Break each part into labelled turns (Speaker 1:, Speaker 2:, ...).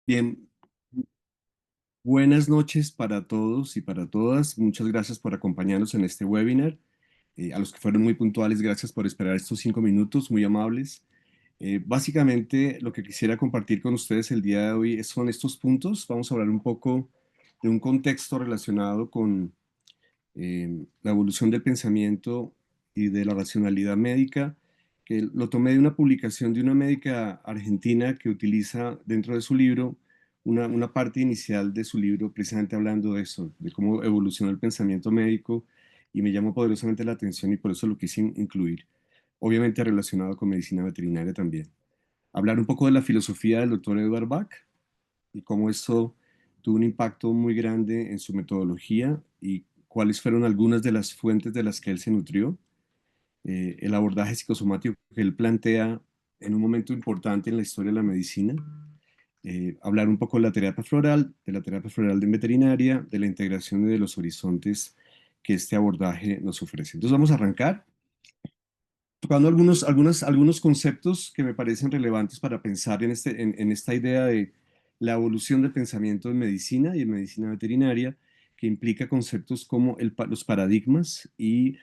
Speaker 1: Bien, buenas noches para todos y para todas. Muchas gracias por acompañarnos en este webinar. A los que fueron muy puntuales, gracias por esperar estos 5 minutos, muy amables. Básicamente, lo que quisiera compartir con ustedes el día de hoy son estos puntos. Vamos a hablar un poco de un contexto relacionado con la evolución del pensamiento y de la racionalidad médica, que lo tomé de una publicación de una médica argentina que utiliza dentro de su libro una parte inicial de su libro precisamente hablando de eso, de cómo evolucionó el pensamiento médico y me llamó poderosamente la atención y por eso lo quise incluir. Obviamente relacionado con medicina veterinaria también. Hablar un poco de la filosofía del doctor Edward Bach y cómo esto tuvo un impacto muy grande en su metodología y cuáles fueron algunas de las fuentes de las que él se nutrió. El abordaje psicosomático que él plantea en un momento importante en la historia de la medicina. Hablar un poco de la terapia floral de veterinaria, de la integración y de los horizontes que este abordaje nos ofrece. Entonces vamos a arrancar tocando algunos conceptos que me parecen relevantes para pensar en esta idea de la evolución del pensamiento en medicina y en medicina veterinaria, que implica conceptos como los paradigmas y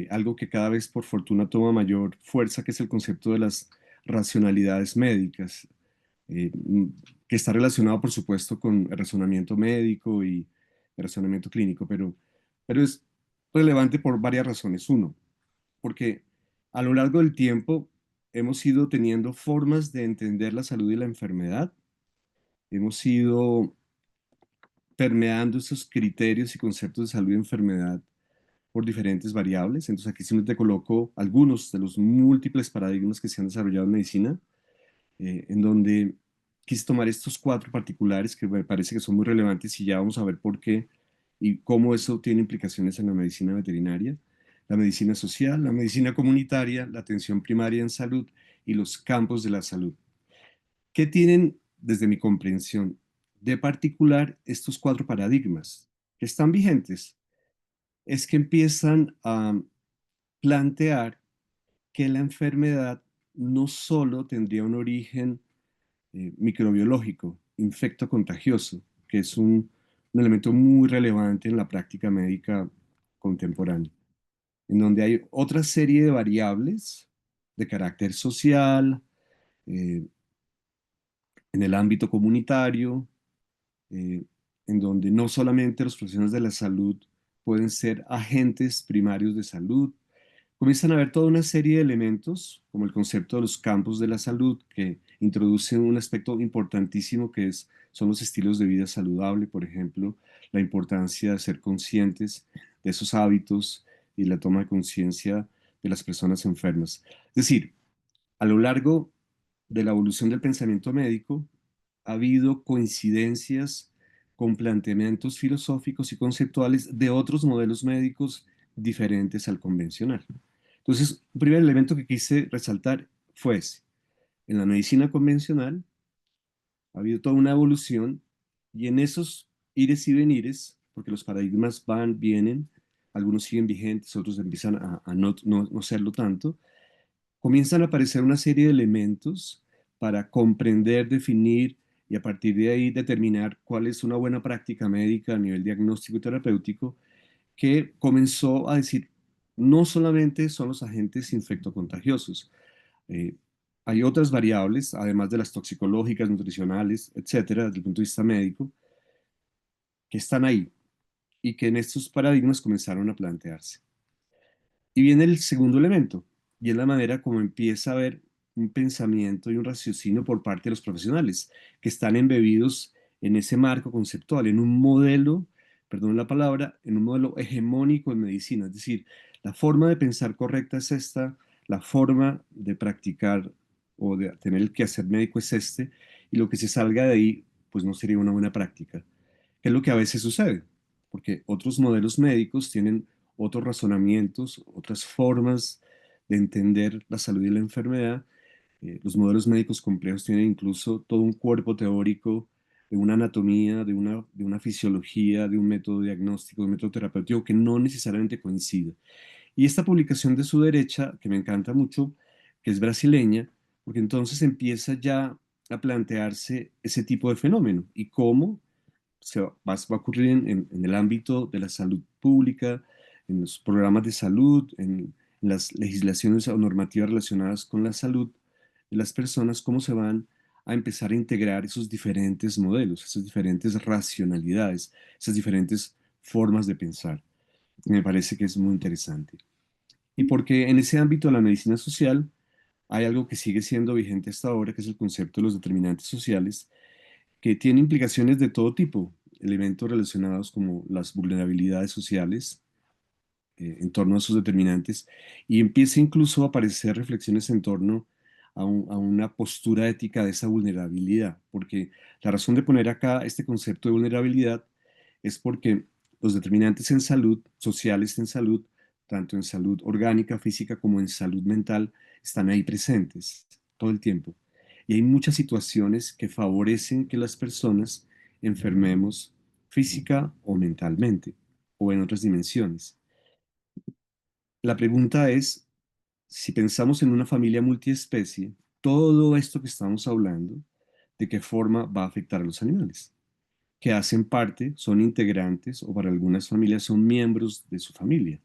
Speaker 1: algo que cada vez por fortuna toma mayor fuerza, que es el concepto de las racionalidades médicas, eh, mm, que está relacionado, por supuesto, con el razonamiento médico y el razonamiento clínico, pero es relevante por varias razones. Uno, porque a lo largo del tiempo hemos ido teniendo formas de entender la salud y la enfermedad, hemos ido permeando esos criterios y conceptos de salud y enfermedad por diferentes variables. Entonces aquí simplemente coloco algunos de los múltiples paradigmas que se han desarrollado en medicina, en donde quise tomar estos cuatro particulares que me parece que son muy relevantes y ya vamos a ver por qué y cómo eso tiene implicaciones en la medicina veterinaria, la medicina social, la medicina comunitaria, la atención primaria en salud y los campos de la salud. ¿Qué tienen, desde mi comprensión, de particular estos cuatro paradigmas que están vigentes? Es que empiezan a plantear que la enfermedad no solo tendría un origen microbiológico, infecto contagioso, que es un elemento muy relevante en la práctica médica contemporánea, en donde hay otra serie de variables de carácter social, eh, en el ámbito comunitario, eh, en donde no solamente los profesionales de la salud pueden ser agentes primarios de salud, comienzan a haber toda una serie de elementos, como el concepto de los campos de la salud, que introducen un aspecto importantísimo son los estilos de vida saludable, por ejemplo, la importancia de ser conscientes de esos hábitos y la toma de conciencia de las personas enfermas. Es decir, a lo largo de la evolución del pensamiento médico, ha habido coincidencias con planteamientos filosóficos y conceptuales de otros modelos médicos diferentes al convencional. Entonces, un primer elemento que quise resaltar fue ese. En la medicina convencional ha habido toda una evolución y en esos ires y venires, porque los paradigmas van, vienen, algunos siguen vigentes, otros empiezan a no serlo tanto, comienzan a aparecer una serie de elementos para comprender, definir y a partir de ahí determinar cuál es una buena práctica médica a nivel diagnóstico y terapéutico, que comenzó a decir, no solamente son los agentes infectocontagiosos, eh, hay otras variables, además de las toxicológicas, nutricionales, etcétera, desde el punto de vista médico, que están ahí y que en estos paradigmas comenzaron a plantearse. Y viene el segundo elemento, y es la manera como empieza a haber un pensamiento y un raciocinio por parte de los profesionales, que están embebidos en ese marco conceptual, en un modelo, perdón la palabra, en un modelo hegemónico en medicina. Es decir, la forma de pensar correcta es esta, la forma de practicar o de tener el quehacer médico es este, y lo que se salga de ahí, pues no sería una buena práctica, que es lo que a veces sucede, porque otros modelos médicos tienen otros razonamientos, otras formas de entender la salud y la enfermedad. Los modelos médicos complejos tienen incluso todo un cuerpo teórico de una anatomía, de una fisiología, de un método diagnóstico, de un método terapéutico que no necesariamente coincide. Y esta publicación de su derecha, que me encanta mucho, que es brasileña, porque entonces empieza ya a plantearse ese tipo de fenómeno y cómo va a ocurrir en el ámbito de la salud pública, en los programas de salud, en las legislaciones o normativas relacionadas con la salud de las personas, cómo se van a empezar a integrar esos diferentes modelos, esas diferentes racionalidades, esas diferentes formas de pensar. Me parece que es muy interesante. Y porque en ese ámbito de la medicina social hay algo que sigue siendo vigente hasta ahora, que es el concepto de los determinantes sociales, que tiene implicaciones de todo tipo, elementos relacionados como las vulnerabilidades sociales en torno a esos determinantes, y empieza incluso a aparecer reflexiones en torno a una postura ética de esa vulnerabilidad, porque la razón de poner acá este concepto de vulnerabilidad es porque los determinantes en salud, sociales en salud, tanto en salud orgánica, física, como en salud mental, están ahí presentes todo el tiempo. Y hay muchas situaciones que favorecen que las personas enfermemos física o mentalmente, o en otras dimensiones. La pregunta es, si pensamos en una familia multiespecie, todo esto que estamos hablando, ¿de qué forma va a afectar a los animales? Que hacen parte, son integrantes o para algunas familias son miembros de su familia.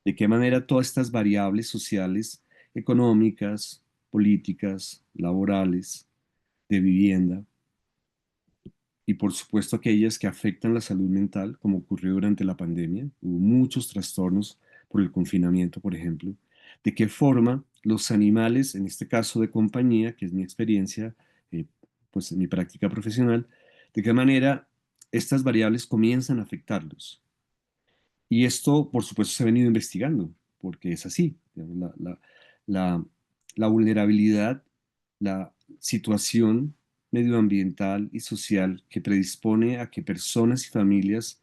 Speaker 1: ¿De qué manera todas estas variables sociales, económicas, políticas, laborales, de vivienda, y por supuesto aquellas que afectan la salud mental, como ocurrió durante la pandemia? Hubo muchos trastornos por el confinamiento, por ejemplo. ¿De qué forma los animales, en este caso de compañía, que es mi experiencia, eh, pues en mi práctica profesional, de qué manera estas variables comienzan a afectarlos? Y esto, por supuesto, se ha venido investigando, porque es así. Digamos, la- la vulnerabilidad, la situación medioambiental y social que predispone a que personas y familias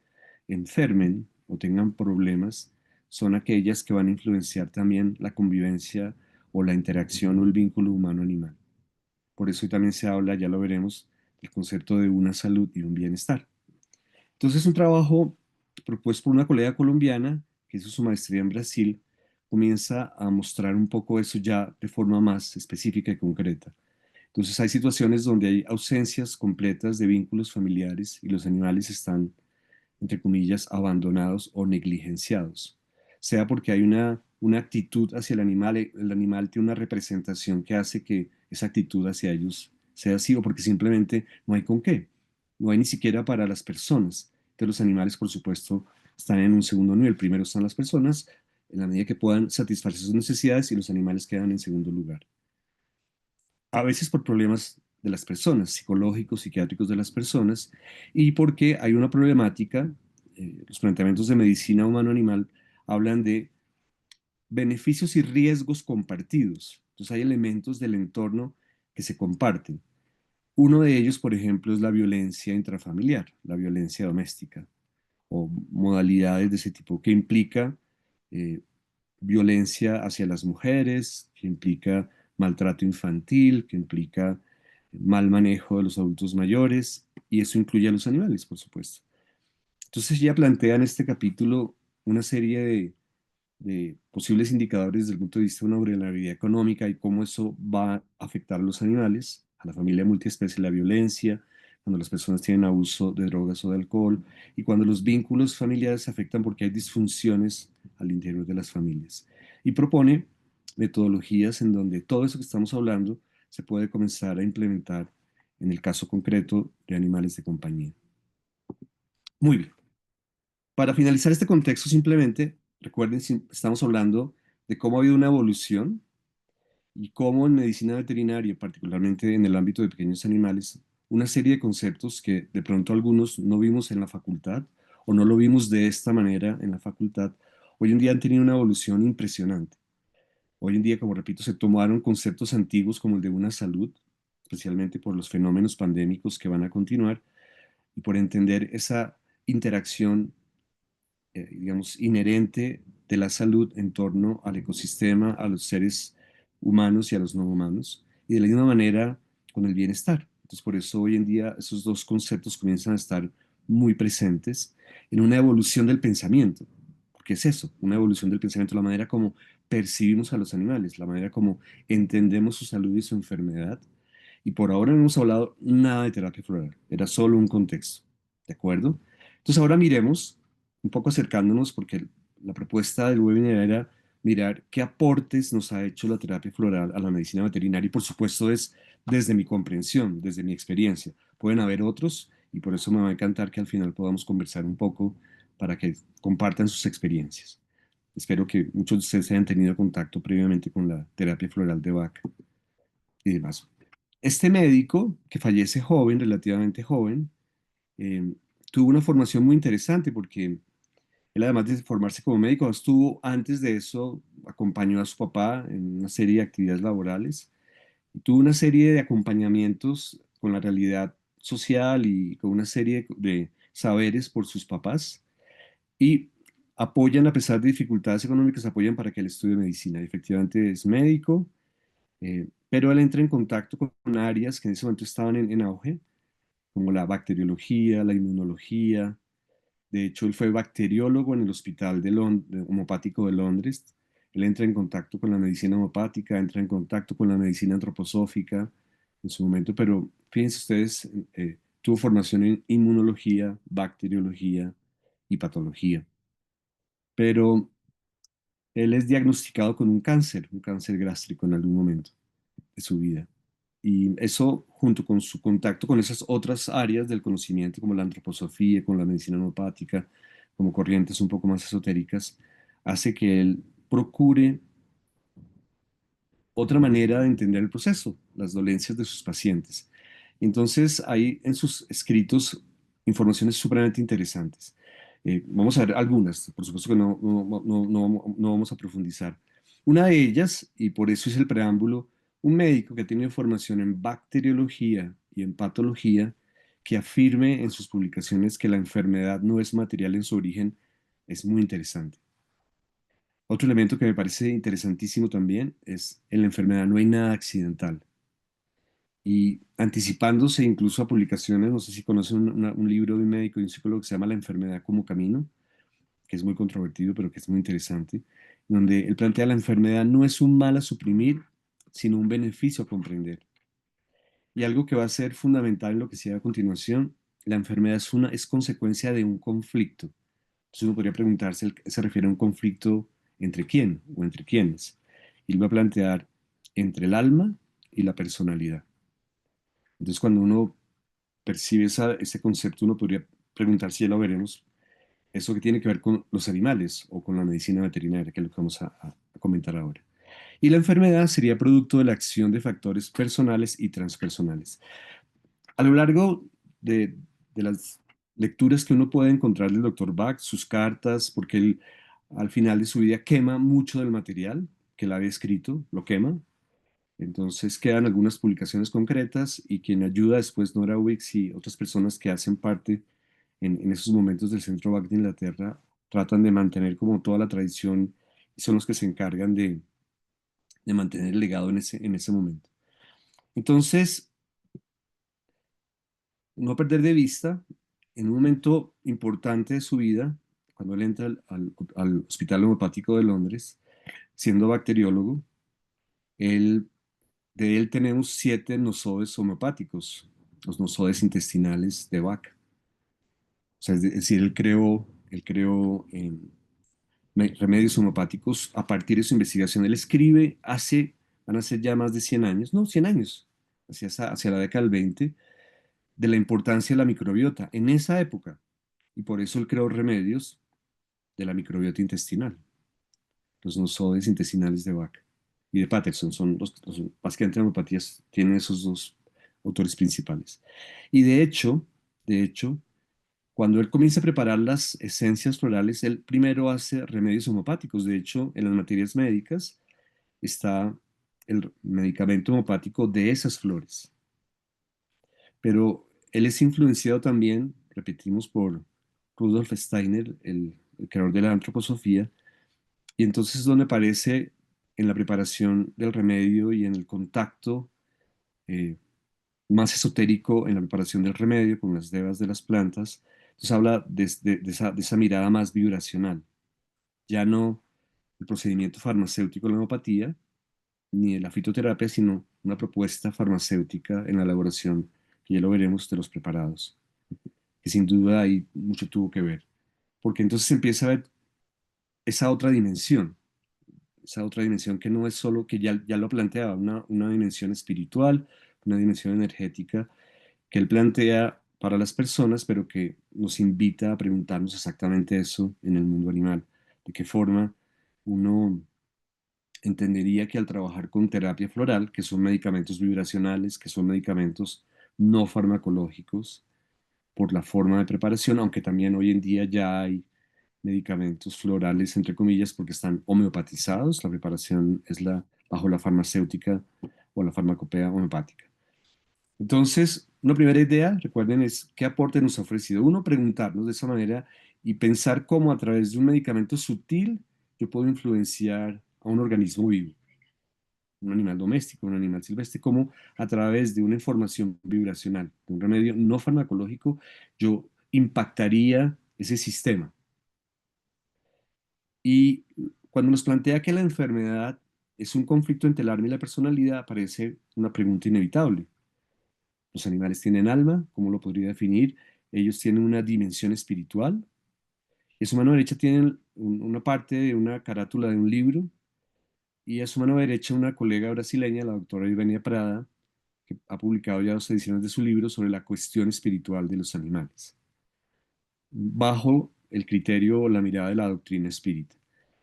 Speaker 1: enfermen o tengan problemas, son aquellas que van a influenciar también la convivencia o la interacción o el vínculo humano-animal. Por eso hoy también se habla, ya lo veremos, del concepto de una salud y un bienestar. Entonces, un trabajo propuesto por una colega colombiana que hizo su maestría en Brasil comienza a mostrar un poco eso ya de forma más específica y concreta. Entonces, hay situaciones donde hay ausencias completas de vínculos familiares y los animales están, entre comillas, abandonados o negligenciados. Sea porque hay una actitud hacia el animal tiene una representación que hace que esa actitud hacia ellos sea así, o porque simplemente no hay con qué. No hay ni siquiera para las personas. Entonces los animales, por supuesto, están en un segundo nivel. Primero están las personas, en la medida que puedan satisfacer sus necesidades, y los animales quedan en segundo lugar. A veces por problemas de las personas, psicológicos, psiquiátricos de las personas, y porque hay una problemática, los planteamientos de medicina humano-animal hablan de beneficios y riesgos compartidos. Entonces hay elementos del entorno que se comparten. Uno de ellos, por ejemplo, es la violencia intrafamiliar, la violencia doméstica o modalidades de ese tipo que implica eh, violencia hacia las mujeres, que implica maltrato infantil, que implica mal manejo de los adultos mayores, y eso incluye a los animales, por supuesto. Entonces ella plantea en este capítulo una serie de posibles indicadores desde el punto de vista de una vulnerabilidad económica y cómo eso va a afectar a los animales, a la familia multiespecie, la violencia, cuando las personas tienen abuso de drogas o de alcohol, y cuando los vínculos familiares se afectan porque hay disfunciones al interior de las familias. Y propone metodologías en donde todo eso que estamos hablando se puede comenzar a implementar en el caso concreto de animales de compañía. Muy bien. Para finalizar este contexto, simplemente recuerden, estamos hablando de cómo ha habido una evolución y cómo en medicina veterinaria, particularmente en el ámbito de pequeños animales, una serie de conceptos que de pronto algunos no vimos en la facultad o no lo vimos de esta manera en la facultad, hoy en día han tenido una evolución impresionante. Hoy en día, como repito, se tomaron conceptos antiguos como el de una salud, especialmente por los fenómenos pandémicos que van a continuar y por entender esa interacción digamos, inherente de la salud en torno al ecosistema, a los seres humanos y a los no humanos, y de la misma manera con el bienestar. Entonces, por eso hoy en día esos dos conceptos comienzan a estar muy presentes en una evolución del pensamiento, porque es eso, una evolución del pensamiento, la manera como percibimos a los animales, la manera como entendemos su salud y su enfermedad, y por ahora no hemos hablado nada de terapia floral, era solo un contexto, ¿de acuerdo? Entonces ahora miremos, un poco acercándonos, porque la propuesta del webinar era mirar qué aportes nos ha hecho la terapia floral a la medicina veterinaria y por supuesto es desde mi comprensión, desde mi experiencia. Pueden haber otros y por eso me va a encantar que al final podamos conversar un poco para que compartan sus experiencias. Espero que muchos de ustedes hayan tenido contacto previamente con la terapia floral de Bach y demás. Este médico, que fallece joven, relativamente joven, eh, tuvo una formación muy interesante porque él, además de formarse como médico, estuvo antes de eso, acompañó a su papá en una serie de actividades laborales y tuvo una serie de acompañamientos con la realidad social y con una serie de saberes por sus papás y apoyan, a pesar de dificultades económicas, apoyan para que él estudie medicina. Y efectivamente es médico, pero él entra en contacto con áreas que en ese momento estaban en auge, como la bacteriología, la inmunología. De hecho, él fue bacteriólogo en el Hospital Homopático de Londres. Él entra en contacto con la medicina homopática, entra en contacto con la medicina antroposófica en su momento, pero fíjense ustedes, tuvo formación en inmunología, bacteriología y patología. Pero él es diagnosticado con un cáncer gástrico en algún momento de su vida. Y eso, junto con su contacto con esas otras áreas del conocimiento, como la antroposofía, con la medicina homeopática, como corrientes un poco más esotéricas, hace que él procure otra manera de entender el proceso, las dolencias de sus pacientes. Entonces, hay en sus escritos informaciones supremamente interesantes. Vamos a ver algunas, por supuesto que no vamos a profundizar. Una de ellas, y por eso es el preámbulo, un médico que tiene formación en bacteriología y en patología, que afirme en sus publicaciones que la enfermedad no es material en su origen, es muy interesante. Otro elemento que me parece interesantísimo también es en la enfermedad no hay nada accidental. Y anticipándose incluso a publicaciones, no sé si conocen un libro de un médico y un psicólogo que se llama La enfermedad como camino, que es muy controvertido, pero que es muy interesante, donde él plantea la enfermedad no es un mal a suprimir, sino un beneficio a comprender. Y algo que va a ser fundamental en lo que sigue a continuación, la enfermedad es consecuencia de un conflicto. Entonces uno podría preguntarse, ¿se refiere a un conflicto entre quién o entre quiénes? Y él va a plantear entre el alma y la personalidad. Entonces cuando uno percibe ese concepto, uno podría preguntarse, ya lo veremos, eso que tiene que ver con los animales o con la medicina veterinaria, que es lo que vamos a comentar ahora. Y la enfermedad sería producto de la acción de factores personales y transpersonales. A lo largo de las lecturas que uno puede encontrar del Dr. Bach, sus cartas, porque él al final de su vida quema mucho del material que él había escrito, lo quema. Entonces quedan algunas publicaciones concretas y quien ayuda después Nora Wicks y otras personas que hacen parte en esos momentos del Centro Bach de Inglaterra tratan de mantener como toda la tradición y son los que se encargan de mantener el legado en ese momento. Entonces, no perder de vista, en un momento importante de su vida, cuando él entra al Hospital Homeopático de Londres, siendo bacteriólogo, él, de él tenemos 7 nosodes homeopáticos, los nosodes intestinales de Bach. O sea, es decir, él creó remedios homeopáticos a partir de su investigación. Él escribe van a ser ya más de 100 años, no, 100 años, hacia la década del 20, de la importancia de la microbiota en esa época. Y por eso él creó remedios de la microbiota intestinal. Los nosodes intestinales de Bach y de Patterson son básicamente las homeopatías tienen esos dos autores principales. Y de hecho, cuando él comienza a preparar las esencias florales, él primero hace remedios homeopáticos. De hecho, en las materias médicas está el medicamento homeopático de esas flores. Pero él es influenciado también, repetimos, por Rudolf Steiner, el creador de la antroposofía, y entonces es donde aparece en la preparación del remedio y en el contacto eh, más esotérico en la preparación del remedio con las devas de las plantas. Entonces habla de esa mirada más vibracional, ya no el procedimiento farmacéutico de la homeopatía, ni de la fitoterapia, sino una propuesta farmacéutica en la elaboración, que ya lo veremos, de los preparados, que sin duda ahí mucho tuvo que ver, porque entonces se empieza a ver esa otra dimensión, esa otra dimensión que no es solo, que ya lo planteaba, una dimensión espiritual, una dimensión energética que él plantea para las personas, pero que nos invita a preguntarnos exactamente eso en el mundo animal. ¿De qué forma uno entendería que al trabajar con terapia floral, que son medicamentos vibracionales, que son medicamentos no farmacológicos, por la forma de preparación, aunque también hoy en día ya hay medicamentos florales, entre comillas, porque están homeopatizados, la preparación es bajo la farmacéutica o la farmacopea homeopática. Entonces, una primera idea, recuerden, es qué aporte nos ha ofrecido. Uno, preguntarnos de esa manera y pensar cómo a través de un medicamento sutil yo puedo influenciar a un organismo vivo, un animal doméstico, un animal silvestre, cómo a través de una información vibracional, de un remedio no farmacológico, yo impactaría ese sistema. Y cuando nos plantea que la enfermedad es un conflicto entre el alma y la personalidad, aparece una pregunta inevitable. Los animales tienen alma, ¿cómo lo podría definir? Ellos tienen una dimensión espiritual. En su mano derecha tienen una parte de una carátula de un libro y a su mano derecha una colega brasileña, la doctora Ivenia Prada, que ha publicado ya 2 ediciones de su libro sobre la cuestión espiritual de los animales, bajo el criterio o la mirada de la doctrina espírita.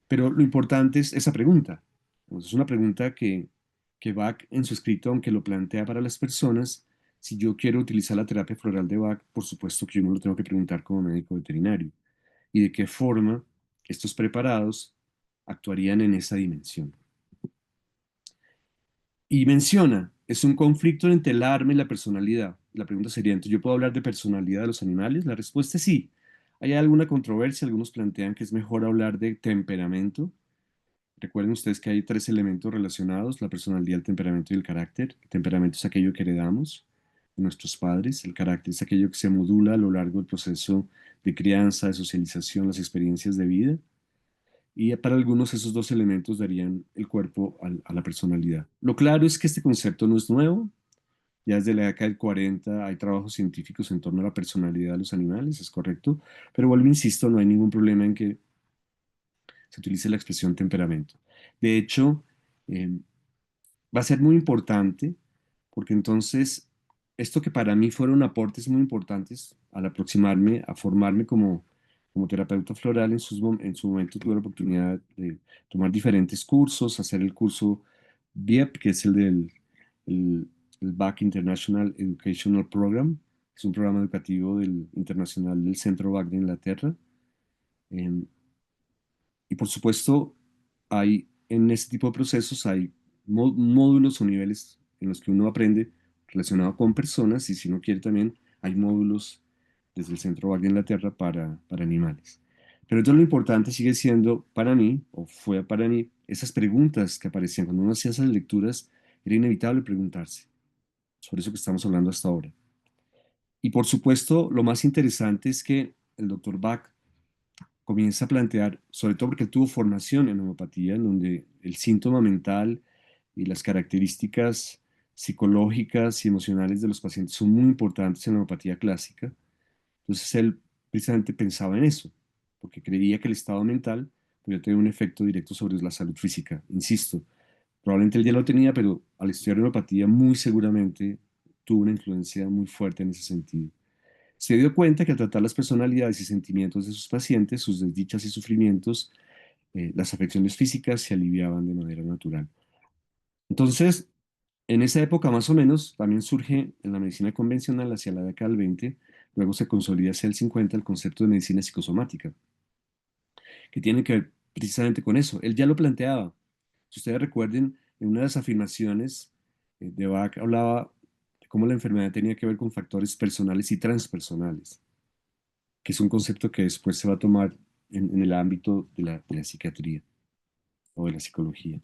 Speaker 1: Pero lo importante es esa pregunta. Es una pregunta que Bach en su escrito, aunque lo plantea para las personas, si yo quiero utilizar la terapia floral de Bach, por supuesto que yo me lo tengo que preguntar como médico veterinario. ¿Y de qué forma estos preparados actuarían en esa dimensión? Y menciona, es un conflicto entre el arma y la personalidad. La pregunta sería, entonces, ¿yo puedo hablar de personalidad de los animales? La respuesta es sí. Hay alguna controversia, algunos plantean que es mejor hablar de temperamento. Recuerden ustedes que hay 3 elementos relacionados, la personalidad, el temperamento y el carácter. El temperamento es aquello que heredamos de nuestros padres, el carácter es aquello que se modula a lo largo del proceso de crianza, de socialización, las experiencias de vida. Y para algunos esos 2 elementos darían el cuerpo a la personalidad. Lo claro es que este concepto no es nuevo. Ya desde la década del 40 hay trabajos científicos en torno a la personalidad de los animales, es correcto. Pero vuelvo, insisto, no hay ningún problema en que se utilice la expresión temperamento. De hecho, eh, va a ser muy importante porque entonces esto que para mí fueron aportes muy importantes al aproximarme, a formarme como terapeuta floral, en su momento tuve la oportunidad de tomar diferentes cursos, hacer el curso BIEP, que es el, el Back International Educational Program, que es un programa educativo internacional del Centro Back de Inglaterra. Em, y por supuesto, hay en este tipo de procesos hay módulos o niveles en los que uno aprende relacionado con personas y si uno quiere también hay módulos desde el Centro Bach de Inglaterra para animales. Pero entonces lo importante sigue siendo para mí, o fue para mí, esas preguntas que aparecían cuando uno hacía esas lecturas, era inevitable preguntarse sobre eso que estamos hablando hasta ahora. Y por supuesto, lo más interesante es que el doctor Bach comienza a plantear, sobre todo porque él tuvo formación en homeopatía, en donde el síntoma mental y las características psicológicas y emocionales de los pacientes son muy importantes en la homeopatía clásica. Entonces él precisamente pensaba en eso, porque creía que el estado mental podía tener un efecto directo sobre la salud física. Insisto, probablemente él ya lo tenía, pero al estudiar homeopatía muy seguramente tuvo una influencia muy fuerte en ese sentido. Se dio cuenta que al tratar las personalidades y sentimientos de sus pacientes, sus desdichas y sufrimientos, las afecciones físicas se aliviaban de manera natural. Entonces, en esa época más o menos, también surge en la medicina convencional hacia la década del 20, luego se consolida hacia el 50 el concepto de medicina psicosomática, que tiene que ver precisamente con eso. Él ya lo planteaba. Si ustedes recuerden, en una de las afirmaciones de Bach hablaba de cómo la enfermedad tenía que ver con factores personales y transpersonales, que es un concepto que después se va a tomar en el ámbito de la psiquiatría o de la psicología.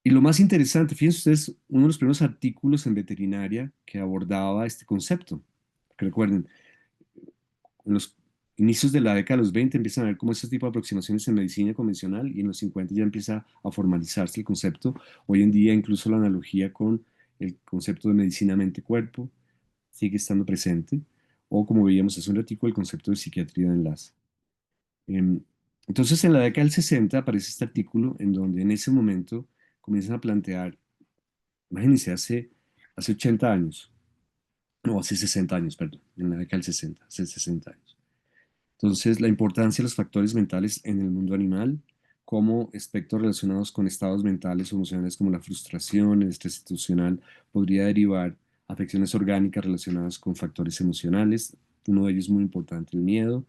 Speaker 1: Y lo más interesante, fíjense ustedes, uno de los primeros artículos en veterinaria que abordaba este concepto, que recuerden, en los inicios de la década de los 20 empiezan a ver como este tipo de aproximaciones en medicina convencional y en los 50 ya empieza a formalizarse el concepto. Hoy en día incluso la analogía con el concepto de medicina mente-cuerpo sigue estando presente, o como veíamos hace un ratico, el concepto de psiquiatría de enlace. Em, entonces, en la década del 60 aparece este artículo en donde en ese momento comienzan a plantear, imagínense, hace 80 años, no, hace 60 años, perdón, en la década del 60, hace 60 años. Entonces, la importancia de los factores mentales en el mundo animal, como aspectos relacionados con estados mentales o emocionales como la frustración, el estrés institucional, podría derivar afecciones orgánicas relacionadas con factores emocionales. Uno de ellos muy importante, el miedo,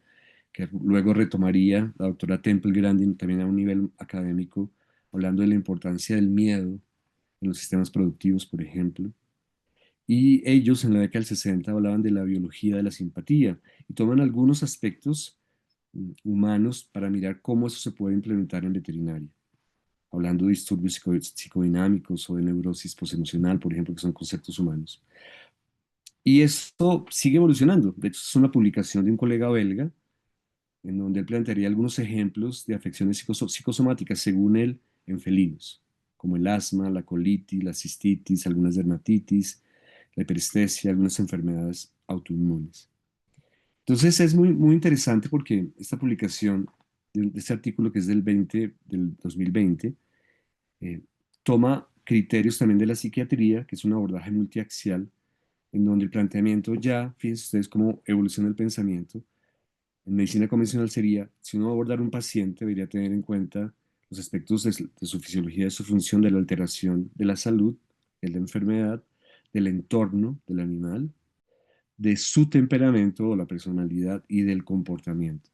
Speaker 1: que luego retomaría la doctora Temple Grandin también a un nivel académico, hablando de la importancia del miedo en los sistemas productivos, por ejemplo. Y ellos en la década del 60 hablaban de la biología de la simpatía y toman algunos aspectos humanos para mirar cómo eso se puede implementar en veterinaria, hablando de disturbios psicodinámicos o de neurosis posemocional, por ejemplo, que son conceptos humanos. Y esto sigue evolucionando. De hecho, es una publicación de un colega belga en donde él plantearía algunos ejemplos de afecciones psicosomáticas, según él, en felinos, como el asma, la colitis, la cistitis, algunas dermatitis, la hiperestesia, algunas enfermedades autoinmunes. Entonces es muy interesante porque esta publicación de este artículo que es del 2020 eh, toma criterios también de la psiquiatría, que es un abordaje multiaxial, en donde el planteamiento ya, fíjense ustedes cómo evoluciona el pensamiento. En medicina convencional sería, si uno va a abordar un paciente, debería tener en cuenta los aspectos de su fisiología, de su función, de la alteración de la salud, de la enfermedad, del entorno del animal, de su temperamento o la personalidad y del comportamiento,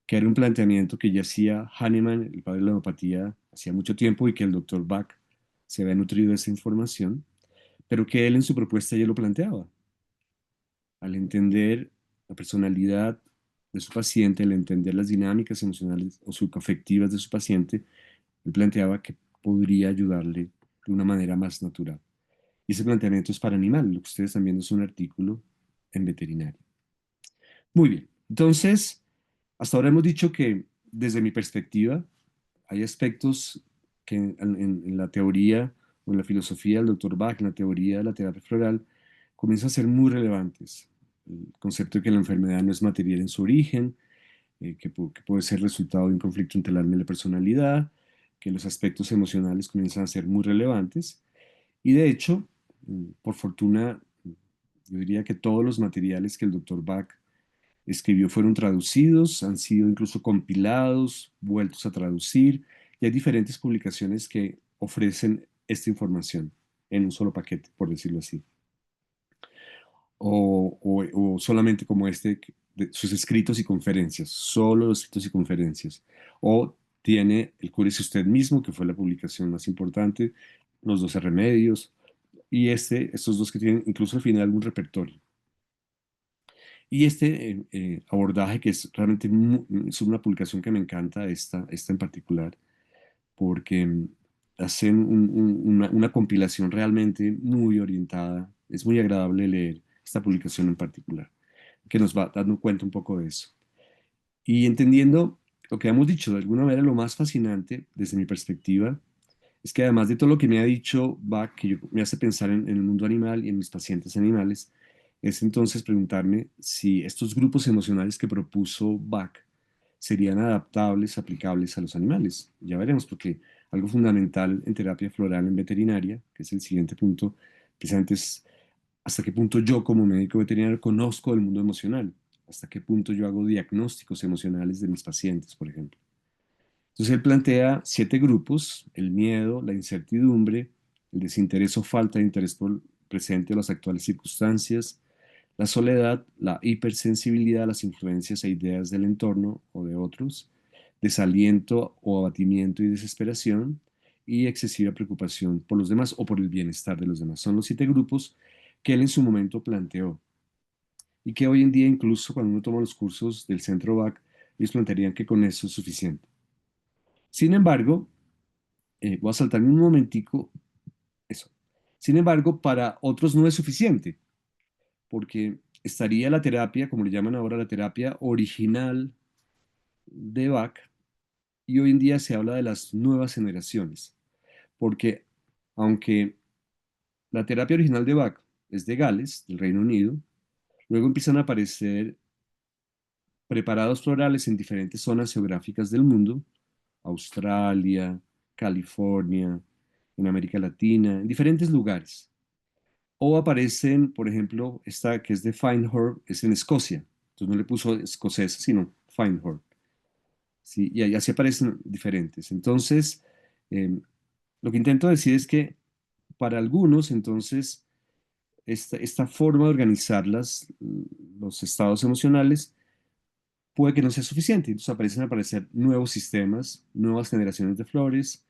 Speaker 1: que era un planteamiento que ya hacía Hahnemann, el padre de la homeopatía, hacía mucho tiempo y que el doctor Bach se había nutrido de esa información, pero que él en su propuesta ya lo planteaba. Al entender la personalidad de su paciente, al entender las dinámicas emocionales o psicoafectivas de su paciente, él planteaba que podría ayudarle de una manera más natural. Y ese planteamiento es para animal, lo que ustedes están viendo es un artículo en veterinario. Muy bien, entonces, hasta ahora hemos dicho que desde mi perspectiva hay aspectos que en la teoría o en la filosofía del doctor Bach, en la teoría de la terapia floral, comienzan a ser muy relevantes. El concepto de que la enfermedad no es material en su origen, que puede ser resultado de un conflicto entre el alma y la personalidad, que los aspectos emocionales comienzan a ser muy relevantes. Y de hecho, por fortuna, yo diría que todos los materiales que el doctor Bach escribió fueron traducidos, han sido incluso compilados, vueltos a traducir, y hay diferentes publicaciones que ofrecen esta información en un solo paquete, por decirlo así. O solamente como sus escritos y conferencias, solo los escritos y conferencias. O tiene el Cúrese usted mismo, que fue la publicación más importante, los 12 remedios, y estos dos que tienen incluso al final algún repertorio. Y este abordaje, que es realmente es una publicación que me encanta, esta en particular, porque hacen una compilación realmente muy orientada. Es muy agradable leer esta publicación en particular, que nos va dando cuenta un poco de eso. Y entendiendo lo que hemos dicho, de alguna manera lo más fascinante desde mi perspectiva es que además de todo lo que me ha dicho Bach, me hace pensar en el mundo animal y en mis pacientes animales, es entonces preguntarme si estos grupos emocionales que propuso Bach serían adaptables, aplicables a los animales. Ya veremos, porque algo fundamental en terapia floral en veterinaria, que es el siguiente punto, precisamente es hasta qué punto yo como médico veterinario conozco el mundo emocional, hasta qué punto yo hago diagnósticos emocionales de mis pacientes, por ejemplo. Entonces él plantea 7 grupos: el miedo, la incertidumbre, el desinterés o falta de interés por el presente o las actuales circunstancias, la soledad, la hipersensibilidad a las influencias e ideas del entorno o de otros, desaliento o abatimiento y desesperación, y excesiva preocupación por los demás o por el bienestar de los demás. Son los 7 grupos que él en su momento planteó y que hoy en día, incluso cuando uno toma los cursos del Centro BAC, ellos plantearían que con eso es suficiente. Sin embargo, voy a saltarme un momentico eso. Sin embargo, para otros no es suficiente, porque estaría la terapia, como le llaman ahora, la terapia original de Bach, y hoy en día se habla de las nuevas generaciones, porque aunque la terapia original de Bach es de Gales, del Reino Unido, luego empiezan a aparecer preparados florales en diferentes zonas geográficas del mundo, Australia, California, en América Latina, en diferentes lugares. O aparecen, por ejemplo, esta que es de Feinherb, es en Escocia. Entonces no le puso escocesa, sino Feinherb. ¿Sí? Y así aparecen diferentes. Entonces, eh, lo que intento decir es que para algunos, entonces, esta forma de organizar los estados emocionales puede que no sea suficiente. Entonces aparecen a aparecer nuevos sistemas, nuevas generaciones de flores,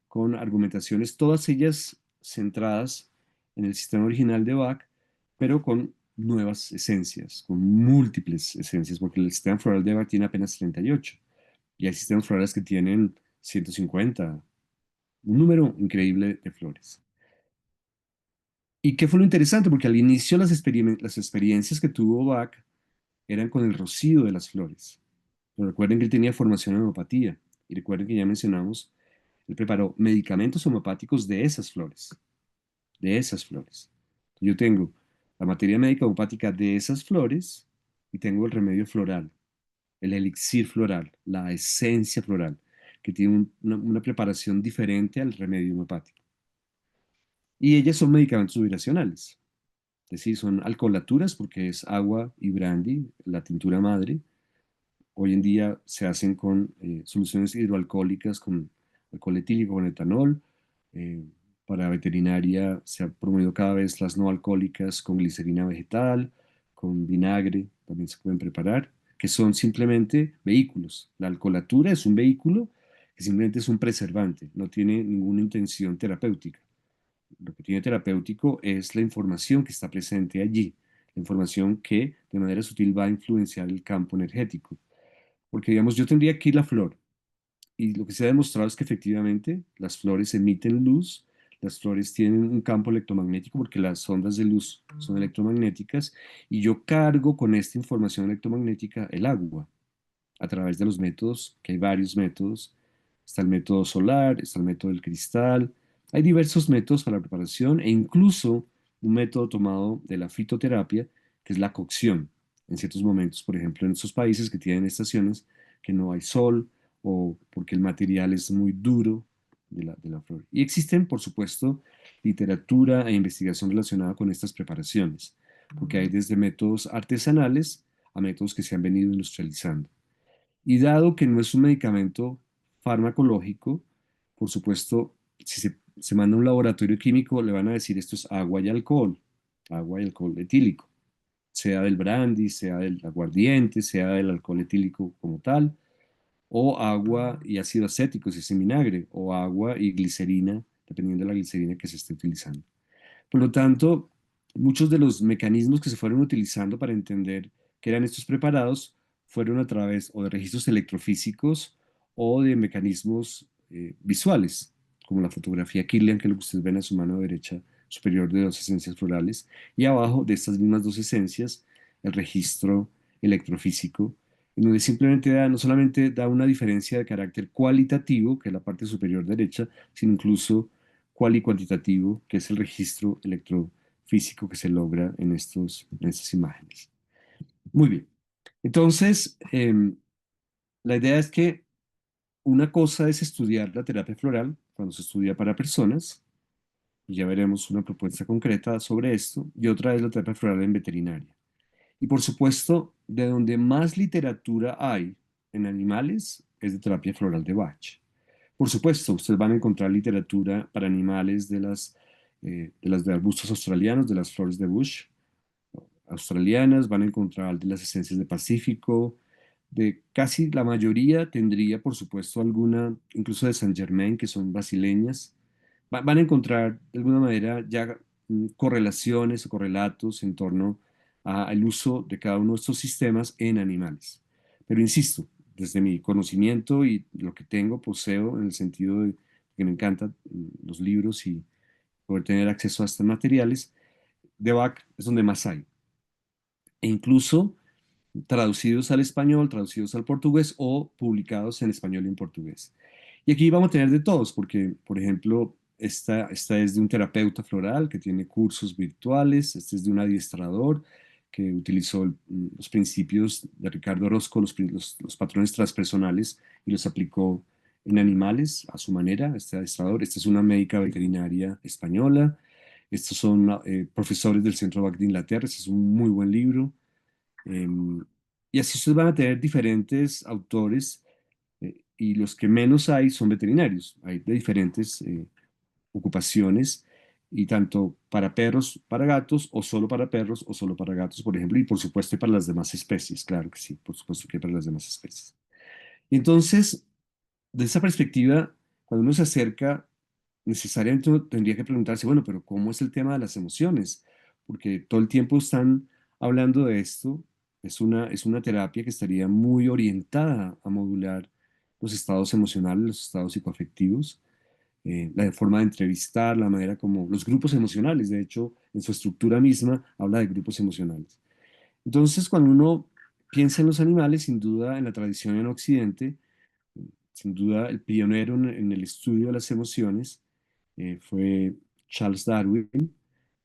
Speaker 1: con argumentaciones, todas ellas centradas en el sistema original de Bach, pero con nuevas esencias, con múltiples esencias, porque el sistema floral de Bach tiene apenas 38 y hay sistemas florales que tienen 150, un número increíble de flores. ¿Y qué fue lo interesante? Porque al inicio las experiencias que tuvo Bach eran con el rocío de las flores. Pero recuerden que él tenía formación en homeopatía y recuerden que ya mencionamos, él preparó medicamentos homeopáticos de esas flores, de esas flores. Yo tengo la materia médica homeopática de esas flores y tengo el remedio floral, el elixir floral, la esencia floral, que tiene una preparación diferente al remedio homeopático. Y ellas son medicamentos vibracionales, es decir, son alcoholaturas porque es agua y brandy, la tintura madre. Hoy en día se hacen con soluciones hidroalcohólicas, con alcohol etílico, con etanol. Eh, para veterinaria se han promovido cada vez las no alcohólicas con glicerina vegetal, con vinagre, también se pueden preparar, que son simplemente vehículos. La alcoholatura es un vehículo que simplemente es un preservante, no tiene ninguna intención terapéutica. Lo que tiene terapéutico es la información que está presente allí, la información que de manera sutil va a influenciar el campo energético. Porque, digamos, yo tendría aquí la flor y lo que se ha demostrado es que efectivamente las flores emiten luz, las flores tienen un campo electromagnético porque las ondas de luz son electromagnéticas y yo cargo con esta información electromagnética el agua a través de los métodos, que hay varios métodos. Está el método solar, está el método del cristal. Hay diversos métodos para la preparación e incluso un método tomado de la fitoterapia, que es la cocción. En ciertos momentos, por ejemplo, en estos países que tienen estaciones que no hay sol o porque el material es muy duro de la flor. Y existen, por supuesto, literatura e investigación relacionada con estas preparaciones, porque hay desde métodos artesanales a métodos que se han venido industrializando. Y dado que no es un medicamento farmacológico, por supuesto, si se manda a un laboratorio químico, le van a decir esto es agua y alcohol etílico, sea del brandy, sea del aguardiente, sea del alcohol etílico como tal, o agua y ácido acético si es en vinagre, o agua y glicerina, dependiendo de la glicerina que se esté utilizando. Por lo tanto, muchos de los mecanismos que se fueron utilizando para entender qué eran estos preparados fueron a través o de registros electrofísicos o de mecanismos visuales, como la fotografía Kirlian, que es lo que ustedes ven a su mano derecha superior de dos esencias florales, y abajo de estas mismas dos esencias, el registro electrofísico, en donde simplemente no solamente da una diferencia de carácter cualitativo, que es la parte superior derecha, sino incluso cual y cuantitativo, que es el registro electrofísico que se logra en estas imágenes. Muy bien. Entonces, la idea es que una cosa es estudiar la terapia floral cuando se estudia para personas, y ya veremos una propuesta concreta sobre esto, y otra es la terapia floral en veterinaria. Y por supuesto, de donde más literatura hay en animales es de terapia floral de Bach. Por supuesto, ustedes van a encontrar literatura para animales de arbustos australianos, de las flores de Bush australianas, van a encontrar de las esencias de Pacífico, de casi la mayoría tendría, por supuesto, alguna, incluso de Saint Germain, que son brasileñas. Van a encontrar de alguna manera ya correlaciones o correlatos en torno al uso de cada uno de estos sistemas en animales. Pero insisto, desde mi conocimiento y lo que tengo, poseo, en el sentido de que me encantan los libros y poder tener acceso a estos materiales, de Bach es donde más hay. e incluso traducidos al español, traducidos al portugués o publicados en español y en portugués. Y aquí vamos a tener de todos, porque, por ejemplo, esta es de un terapeuta floral que tiene cursos virtuales, este es de un adiestrador que utilizó los principios de Ricardo Orozco, los patrones transpersonales, y los aplicó en animales a su manera, este adiestrador. Esta es una médica veterinaria española. Estos son profesores del Centro Bac de Inglaterra. Este es un muy buen libro. Em, y así ustedes van a tener diferentes autores y los que menos hay son veterinarios. Hay de diferentes ocupaciones y tanto para perros, para gatos, o solo para perros, o solo para gatos, por ejemplo, y por supuesto para las demás especies, claro que sí, por supuesto que para las demás especies. Y entonces, de esa perspectiva, cuando uno se acerca, necesariamente uno tendría que preguntarse, bueno, pero ¿cómo es el tema de las emociones? Porque todo el tiempo están hablando de esto. Es una terapia que estaría muy orientada a modular los estados emocionales, los estados psicoafectivos, la forma de entrevistar, la manera como los grupos emocionales, de hecho, en su estructura misma habla de grupos emocionales. Entonces, cuando uno piensa en los animales, sin duda en la tradición en Occidente, sin duda el pionero en el estudio de las emociones fue Charles Darwin.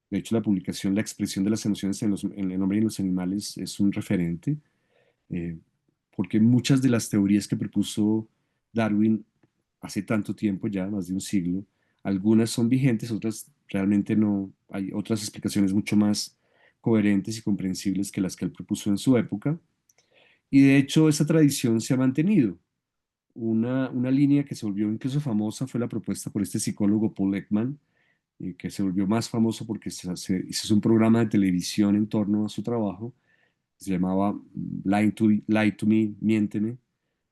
Speaker 1: De hecho, la publicación La expresión de las emociones en el hombre y en los animales es un referente, eh, porque muchas de las teorías que propuso Darwin hace tanto tiempo ya, más de un siglo, algunas son vigentes, otras realmente no. Hay otras explicaciones mucho más coherentes y comprensibles que las que él propuso en su época. Y de hecho, esa tradición se ha mantenido. Una línea que se volvió incluso famosa fue la propuesta por este psicólogo Paul Ekman, que se volvió más famoso porque se hizo un programa de televisión en torno a su trabajo, se llamaba Lie to Me, Miénteme,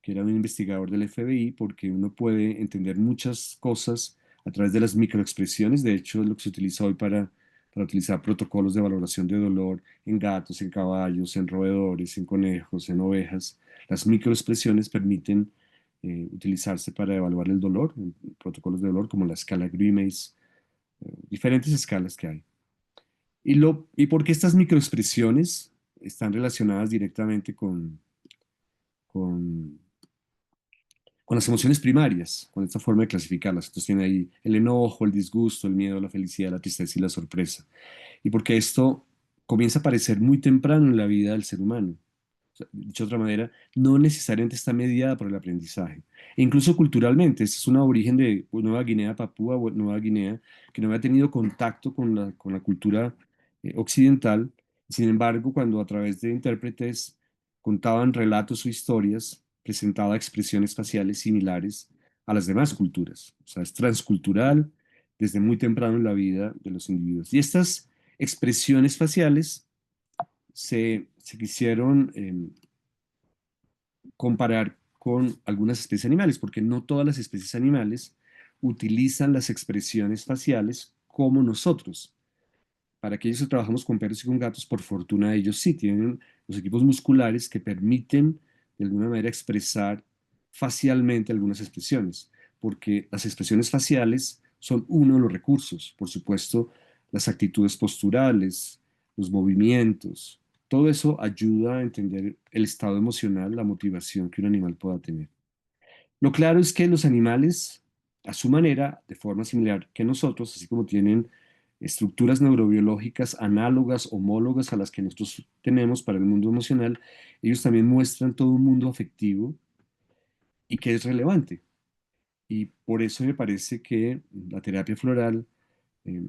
Speaker 1: que era un investigador del FBI, porque uno puede entender muchas cosas a través de las microexpresiones. De hecho, es lo que se utiliza hoy para utilizar protocolos de valoración de dolor en gatos, en caballos, en roedores, en conejos, en ovejas. Las microexpresiones permiten utilizarse para evaluar el dolor, en protocolos de dolor como la escala Grimace, diferentes escalas que hay. ¿Y por qué estas microexpresiones están relacionadas directamente con, con las emociones primarias, con esta forma de clasificarlas? Entonces tiene ahí el enojo, el disgusto, el miedo, la felicidad, la tristeza y la sorpresa. Y porque esto comienza a aparecer muy temprano en la vida del ser humano. O sea, dicho de otra manera, no necesariamente está mediada por el aprendizaje. E incluso culturalmente, este es un aborigen de Nueva Guinea, Papúa, Nueva Guinea, que no había tenido contacto con la cultura occidental. Sin embargo, cuando a través de intérpretes contaban relatos o historias, presentaba expresiones faciales similares a las demás culturas. O sea, es transcultural desde muy temprano en la vida de los individuos. Y estas expresiones faciales se quisieron comparar con algunas especies animales, porque no todas las especies animales utilizan las expresiones faciales como nosotros. Para aquellos que trabajamos con perros y con gatos, por fortuna ellos sí tienen los equipos musculares que permiten de alguna manera expresar facialmente algunas expresiones, porque las expresiones faciales son uno de los recursos, por supuesto, las actitudes posturales, los movimientos, todo eso ayuda a entender el estado emocional, la motivación que un animal pueda tener. Lo claro es que los animales, a su manera, de forma similar que nosotros, así como tienen estructuras neurobiológicas análogas, homólogas a las que nosotros tenemos para el mundo emocional, ellos también muestran todo un mundo afectivo y que es relevante. Y por eso me parece que la terapia floral eh,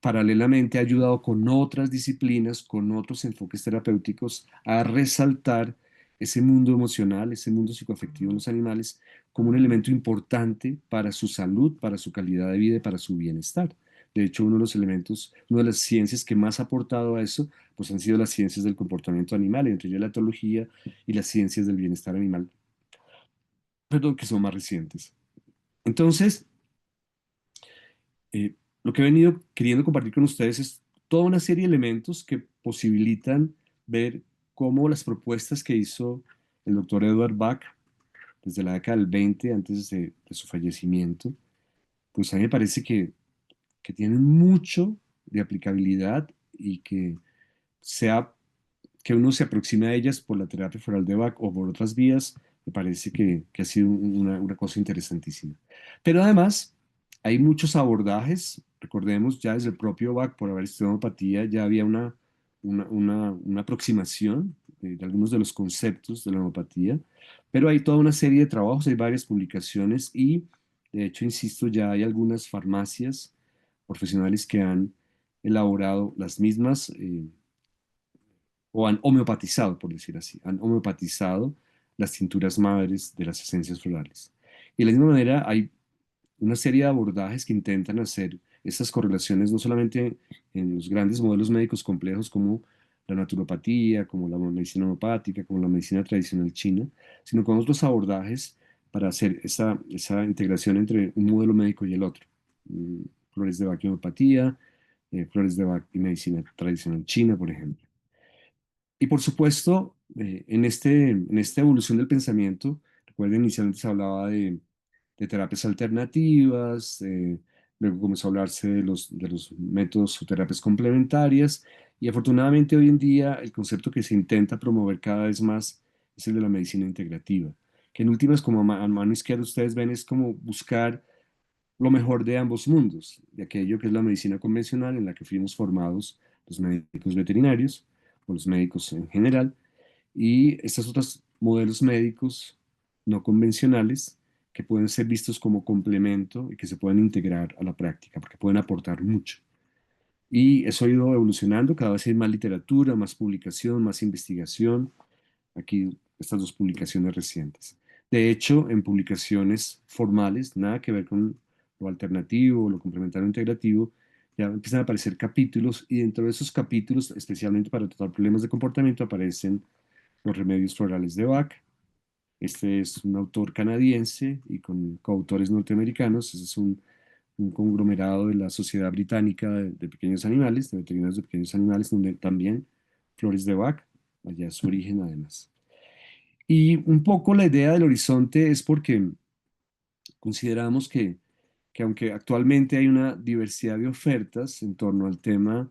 Speaker 1: paralelamente ha ayudado con otras disciplinas, con otros enfoques terapéuticos, a resaltar ese mundo emocional, ese mundo psicoafectivo en los animales como un elemento importante para su salud, para su calidad de vida y para su bienestar. De hecho, uno de los elementos, una de las ciencias que más ha aportado a eso, pues han sido las ciencias del comportamiento animal, entre ellas la etología y las ciencias del bienestar animal, perdón, que son más recientes. Entonces, lo que he venido queriendo compartir con ustedes es toda una serie de elementos que posibilitan ver cómo las propuestas que hizo el doctor Edward Bach desde la década del 20, antes de su fallecimiento, pues a mí me parece que tienen mucho de aplicabilidad y que se ha que uno se aproxime a ellas por la terapia floral de Bach o por otras vías, me parece que ha sido una cosa interesantísima. Pero además, hay muchos abordajes, recordemos, ya desde el propio Bach, por haber estudiado homeopatía, ya había una aproximación de algunos de los conceptos de la homeopatía, pero hay toda una serie de trabajos, hay varias publicaciones y, de hecho, insisto, ya hay algunas farmacias profesionales que han elaborado las mismas o han homeopatizado, por decir así, han homeopatizado las tinturas madres de las esencias florales. Y de la misma manera hay una serie de abordajes que intentan hacer esas correlaciones no solamente en los grandes modelos médicos complejos como la naturopatía, como la medicina homeopática, como la medicina tradicional china, sino con otros abordajes para hacer esa integración entre un modelo médico y el otro. Mm, Flores de Bach y homeopatía, flores de Bach y medicina tradicional china, por ejemplo. Y por supuesto, en esta evolución del pensamiento, recuerden, inicialmente se hablaba de terapias alternativas, luego comenzó a hablarse de los métodos o terapias complementarias, y afortunadamente hoy en día el concepto que se intenta promover cada vez más es el de la medicina integrativa, que en últimas, como a mano izquierda ustedes ven, es como buscar lo mejor de ambos mundos, de aquello que es la medicina convencional en la que fuimos formados los médicos veterinarios o los médicos en general, y estos otros modelos médicos no convencionales que pueden ser vistos como complemento y que se pueden integrar a la práctica porque pueden aportar mucho. Y eso ha ido evolucionando, cada vez hay más literatura, más publicación, más investigación. Aquí estas dos publicaciones recientes. De hecho, en publicaciones formales, nada que ver con lo alternativo, lo complementario integrativo, ya empiezan a aparecer capítulos y dentro de esos capítulos, especialmente para tratar problemas de comportamiento, aparecen los remedios florales de Bach. Este es un autor canadiense y con coautores norteamericanos. Este es un conglomerado de la Sociedad Británica de Pequeños Animales, de veterinarios de pequeños animales, donde también flores de Bach, allá es su origen además. Y un poco la idea del horizonte es porque consideramos que aunque actualmente hay una diversidad de ofertas en torno al tema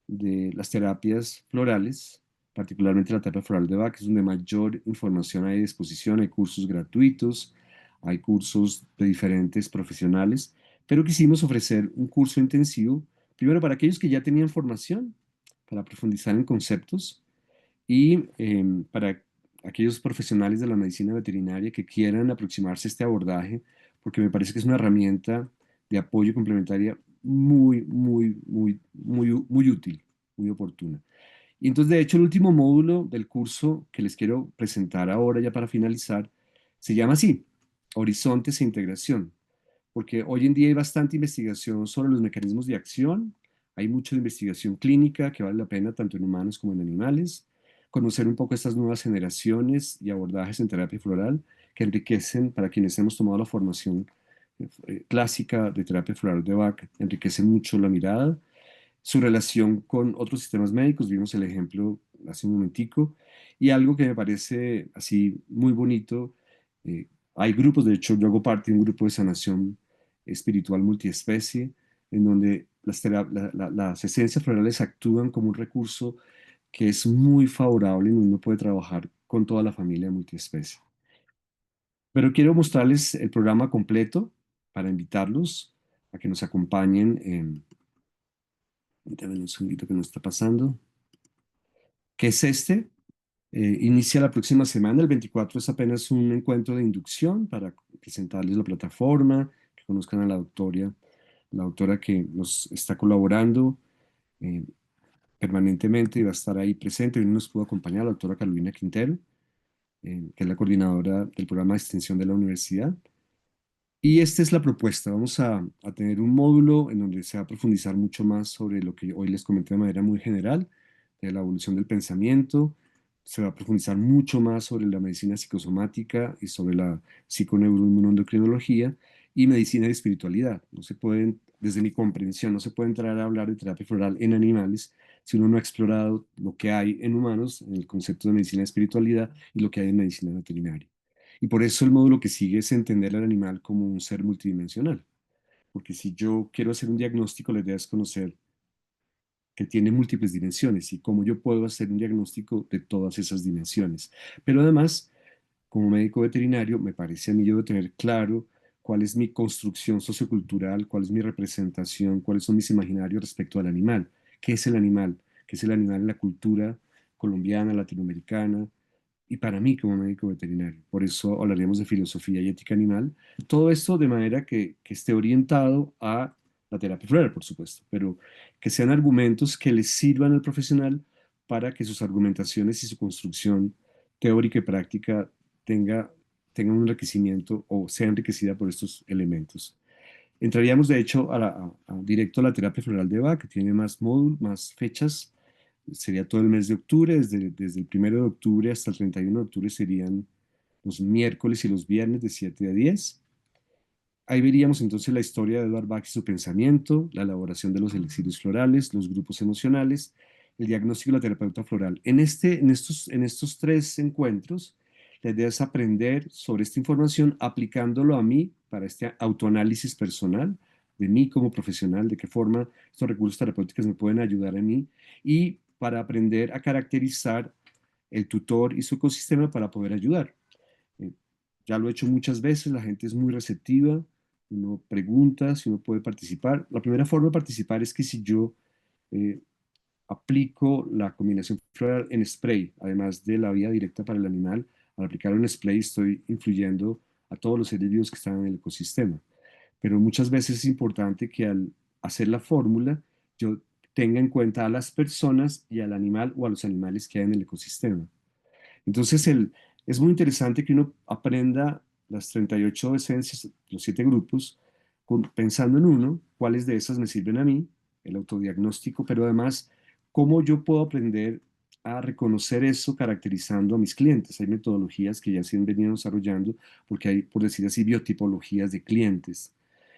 Speaker 1: de las terapias florales, particularmente la terapia floral de Bach, es donde mayor información hay a disposición, hay cursos gratuitos, hay cursos de diferentes profesionales, pero quisimos ofrecer un curso intensivo, primero para aquellos que ya tenían formación, para profundizar en conceptos, y para aquellos profesionales de la medicina veterinaria que quieran aproximarse a este abordaje, porque me parece que es una herramienta de apoyo complementaria muy útil, muy oportuna. Y entonces, de hecho, el último módulo del curso que les quiero presentar ahora, ya para finalizar, se llama así, Horizontes e Integración, porque hoy en día hay bastante investigación sobre los mecanismos de acción, hay mucha investigación clínica que vale la pena tanto en humanos como en animales, conocer un poco estas nuevas generaciones y abordajes en terapia floral que enriquecen, para quienes hemos tomado la formación clásica de terapia floral de Bach, enriquecen mucho la mirada, su relación con otros sistemas médicos, vimos el ejemplo hace un momentico, y algo que me parece así muy bonito, hay grupos, de hecho yo hago parte de un grupo de sanación espiritual multiespecie, en donde las esencias florales actúan como un recurso que es muy favorable y uno puede trabajar con toda la familia multiespecie. Pero quiero mostrarles el programa completo para invitarlos a que nos acompañen en... Dame un segundito que nos está pasando. ¿Qué es este? Inicia la próxima semana, el 24 es apenas un encuentro de inducción para presentarles la plataforma, que conozcan a la doctora que nos está colaborando eh, permanentemente y va a estar ahí presente. Hoy nos pudo acompañar la doctora Carolina Quintero, que es la coordinadora del programa de extensión de la universidad. Y esta es la propuesta. Vamos a tener un módulo en donde se va a profundizar mucho más sobre lo que hoy les comenté de manera muy general, de la evolución del pensamiento. Se va a profundizar mucho más sobre la medicina psicosomática y sobre la psiconeuroinmunoendocrinología y medicina de espiritualidad. No se pueden, desde mi comprensión, no se puede entrar a hablar de terapia floral en animales si uno no ha explorado lo que hay en humanos, en el concepto de medicina de espiritualidad y lo que hay en medicina veterinaria. Y por eso el módulo que sigue es entender al animal como un ser multidimensional. Porque si yo quiero hacer un diagnóstico, la idea es conocer que tiene múltiples dimensiones y cómo yo puedo hacer un diagnóstico de todas esas dimensiones. Pero además, como médico veterinario, me parece a mí yo debo tener claro cuál es mi construcción sociocultural, cuál es mi representación, cuáles son mis imaginarios respecto al animal. ¿Qué es el animal? ¿Qué es el animal en la cultura colombiana, latinoamericana? Y para mí como médico veterinario. Por eso hablaríamos de filosofía y ética animal. Todo esto de manera que esté orientado a la terapia floral, por supuesto, pero que sean argumentos que les sirvan al profesional para que sus argumentaciones y su construcción teórica y práctica tenga, tenga un enriquecimiento o sea enriquecida por estos elementos. Entraríamos, de hecho, directo a la terapia floral de Bach, que tiene más módulos, más fechas. Sería todo el mes de octubre, desde el 1 de octubre hasta el 31 de octubre serían los miércoles y los viernes de 7 a 10. Ahí veríamos entonces la historia de Edward Bach y su pensamiento, la elaboración de los elixires florales, los grupos emocionales, el diagnóstico de la terapeuta floral. En estos tres encuentros, la idea es aprender sobre esta información aplicándolo a mí para este autoanálisis personal, de mí como profesional, de qué forma estos recursos terapéuticos me pueden ayudar a mí y para aprender a caracterizar el tutor y su ecosistema para poder ayudar. Eh, ya lo he hecho muchas veces, la gente es muy receptiva, uno pregunta si uno puede participar. La primera forma de participar es que si yo eh, aplico la combinación floral en spray, además de la vía directa para el animal, al aplicarlo en spray estoy influyendo a todos los seres vivos que están en el ecosistema. Pero muchas veces es importante que al hacer la fórmula yo tenga en cuenta a las personas y al animal o a los animales que hay en el ecosistema. Entonces, es muy interesante que uno aprenda las 38 esencias, los 7 grupos, pensando en uno, cuáles de esas me sirven a mí, el autodiagnóstico, pero además, cómo yo puedo aprender a reconocer eso caracterizando a mis clientes. Hay metodologías que ya se han venido desarrollando porque hay, por decir así, biotipologías de clientes.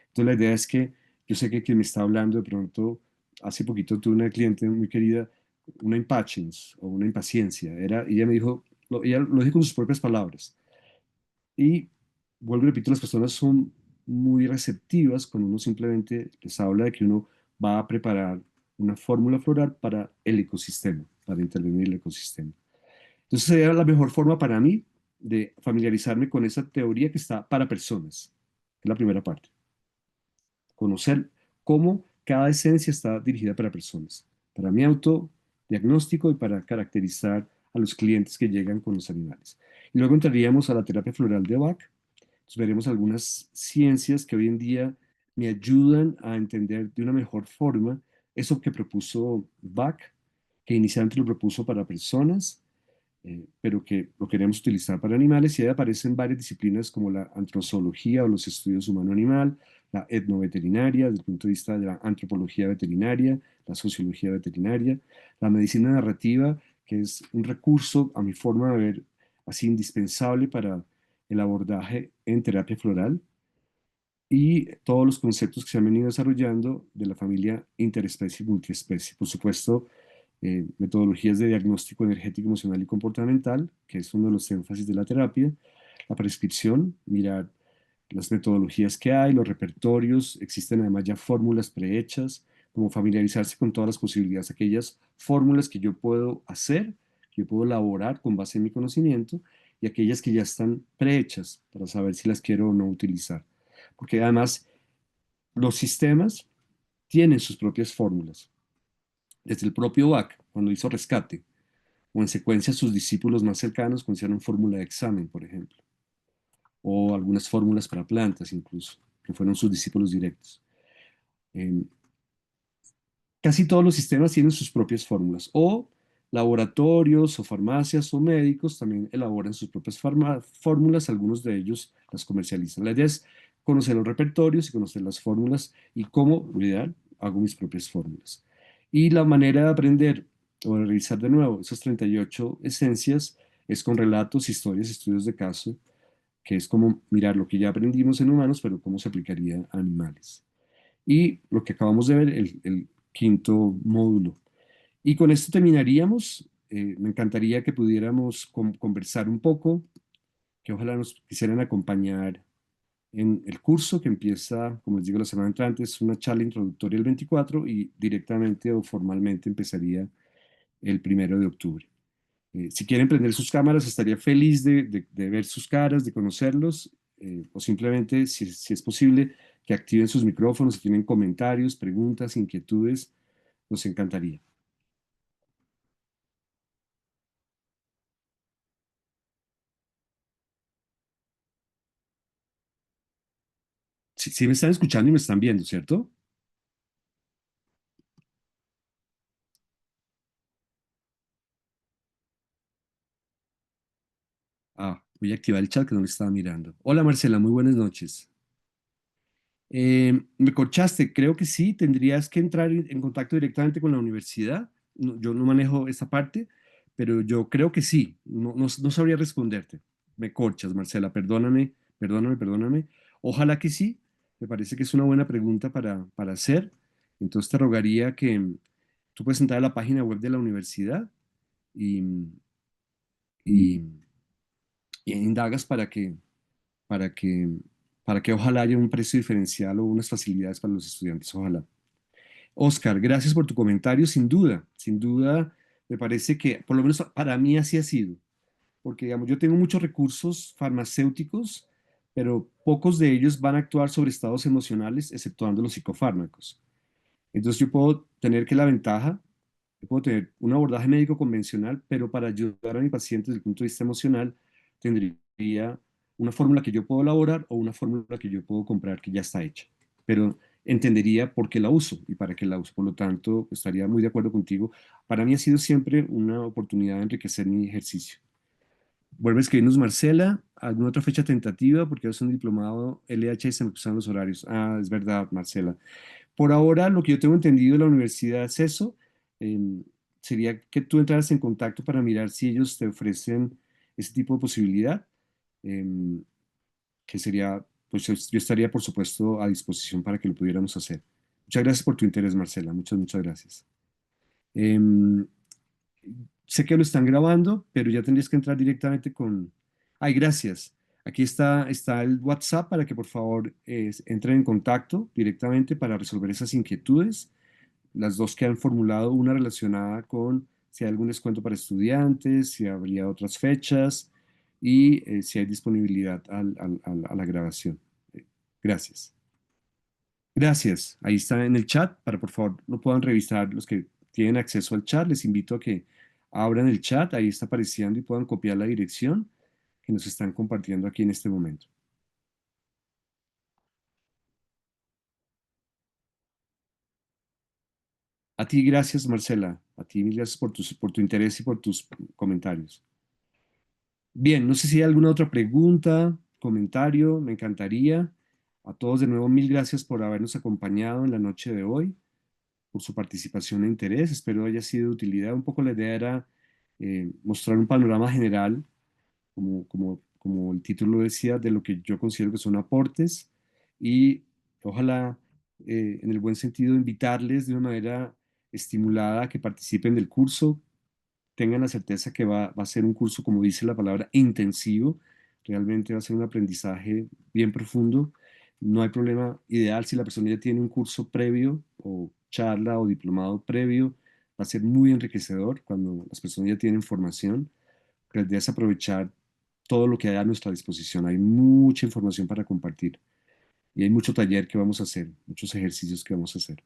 Speaker 1: Entonces, la idea es que yo sé que quien me está hablando de pronto, hace poquito tuve una cliente muy querida, una impatience o una impaciencia. Ella me dijo, ella lo dijo con sus propias palabras. Y vuelvo y repito, las personas son muy receptivas cuando uno simplemente les habla de que uno va a preparar una fórmula floral para el ecosistema, para intervenir en el ecosistema. Entonces sería la mejor forma para mí de familiarizarme con esa teoría que está para personas. Es la primera parte. Conocer cómo cada esencia está dirigida para personas, para mi autodiagnóstico y para caracterizar a los clientes que llegan con los animales. Y luego entraríamos a la terapia floral de Bach. Entonces veremos algunas ciencias que hoy en día me ayudan a entender de una mejor forma eso que propuso Bach, que inicialmente lo propuso para personas, pero que lo queremos utilizar para animales, y ahí aparecen varias disciplinas como la antrozoología o los estudios humano-animal, la etnoveterinaria desde el punto de vista de la antropología veterinaria, la sociología veterinaria, la medicina narrativa, que es un recurso, a mi forma de ver, así indispensable para el abordaje en terapia floral, y todos los conceptos que se han venido desarrollando de la familia interespecie y multiespecie. Por supuesto, metodologías de diagnóstico energético, emocional y comportamental, que es uno de los énfasis de la terapia, la prescripción, mirar las metodologías que hay, los repertorios, existen además ya fórmulas prehechas, como familiarizarse con todas las posibilidades, aquellas fórmulas que yo puedo hacer, que yo puedo elaborar con base en mi conocimiento, y aquellas que ya están prehechas para saber si las quiero o no utilizar. Porque además los sistemas tienen sus propias fórmulas. Desde el propio Bach, cuando hizo Rescate, o en secuencia sus discípulos más cercanos conocieron fórmula de examen, por ejemplo, o algunas fórmulas para plantas incluso, que fueron sus discípulos directos. Eh, Casi todos los sistemas tienen sus propias fórmulas, o laboratorios o farmacias o médicos también elaboran sus propias fórmulas, algunos de ellos las comercializan. La idea es conocer los repertorios y conocer las fórmulas y cómo, lo ideal, hago mis propias fórmulas. Y la manera de aprender o de revisar de nuevo esas 38 esencias es con relatos, historias, estudios de caso, que es como mirar lo que ya aprendimos en humanos, pero cómo se aplicaría a animales. Y lo que acabamos de ver, el quinto módulo. Y con esto terminaríamos. Me encantaría que pudiéramos conversar un poco, que ojalá nos quisieran acompañar en el curso que empieza, como les digo, la semana entrante, es una charla introductoria el 24 y directamente o formalmente empezaría el 1 de octubre. Si quieren prender sus cámaras, estaría feliz de ver sus caras, de conocerlos, o simplemente, si es posible, que activen sus micrófonos, si tienen comentarios, preguntas, inquietudes, nos encantaría. Si me están escuchando y me están viendo, ¿cierto? Voy a activar el chat que no le estaba mirando. Hola Marcela, muy buenas noches. Me corchaste, creo que sí, tendrías que entrar en contacto directamente con la universidad. Yo no manejo esa parte, pero yo creo que sí, no sabría responderte. Me corchas, Marcela, perdóname, perdóname, perdóname. Ojalá que sí, me parece que es una buena pregunta para hacer. Entonces te rogaría que tú puedes entrar a la página web de la universidad y, y, y indagas para que, para que ojalá haya un precio diferencial o unas facilidades para los estudiantes, ojalá. Oscar, gracias por tu comentario, sin duda, me parece que por lo menos para mí así ha sido, porque digamos, yo tengo muchos recursos farmacéuticos, pero pocos de ellos van a actuar sobre estados emocionales, exceptuando los psicofármacos. Entonces yo puedo tener que la ventaja, yo puedo tener un abordaje médico convencional, pero para ayudar a mi paciente desde el punto de vista emocional, tendría una fórmula que yo puedo elaborar o una fórmula que yo puedo comprar que ya está hecha. Pero entendería por qué la uso y para qué la uso. Por lo tanto, estaría muy de acuerdo contigo. Para mí ha sido siempre una oportunidad de enriquecer mi ejercicio. Vuelve a escribirnos Marcela, alguna otra fecha tentativa, porque es un diplomado LH y se me cruzan los horarios. Es verdad, Marcela. Por ahora, lo que yo tengo entendido de la universidad es eso. em, Sería que tú entraras en contacto para mirar si ellos te ofrecen ese tipo de posibilidad, em, que sería, pues yo estaría, por supuesto, a disposición para que lo pudiéramos hacer. Muchas gracias por tu interés, Marcela. Muchas, muchas gracias. Em, Sé que lo están grabando, pero ya tendrías que entrar directamente con... Ay, gracias. Aquí está el WhatsApp para que por favor entren en contacto directamente para resolver esas inquietudes. Las dos que han formulado, una relacionada con si hay algún descuento para estudiantes, si habría otras fechas y si hay disponibilidad a la grabación. Eh, Gracias. Gracias. Ahí está en el chat para por favor lo puedan revisar los que tienen acceso al chat. Les invito a que abran el chat. Ahí está apareciendo y puedan copiar la dirección que nos están compartiendo aquí en este momento. A ti, gracias, Marcela. A ti, mil gracias por tu interés y por tus comentarios. Bien, no sé si hay alguna otra pregunta, comentario, me encantaría. A todos de nuevo, mil gracias por habernos acompañado en la noche de hoy, por su participación e interés. Espero haya sido de utilidad. Un poco la idea era mostrar un panorama general, como el título decía, de lo que yo considero que son aportes y ojalá, en el buen sentido, invitarles de una manera estimulada a que participen del curso, tengan la certeza que va a ser un curso, como dice la palabra, intensivo. Realmente va a ser un aprendizaje bien profundo. No hay problema ideal si la persona ya tiene un curso previo o charla o diplomado previo. Va a ser muy enriquecedor cuando las personas ya tienen formación. La idea es aprovechar todo lo que hay a nuestra disposición. Hay mucha información para compartir y hay mucho taller que vamos a hacer, muchos ejercicios que vamos a hacer.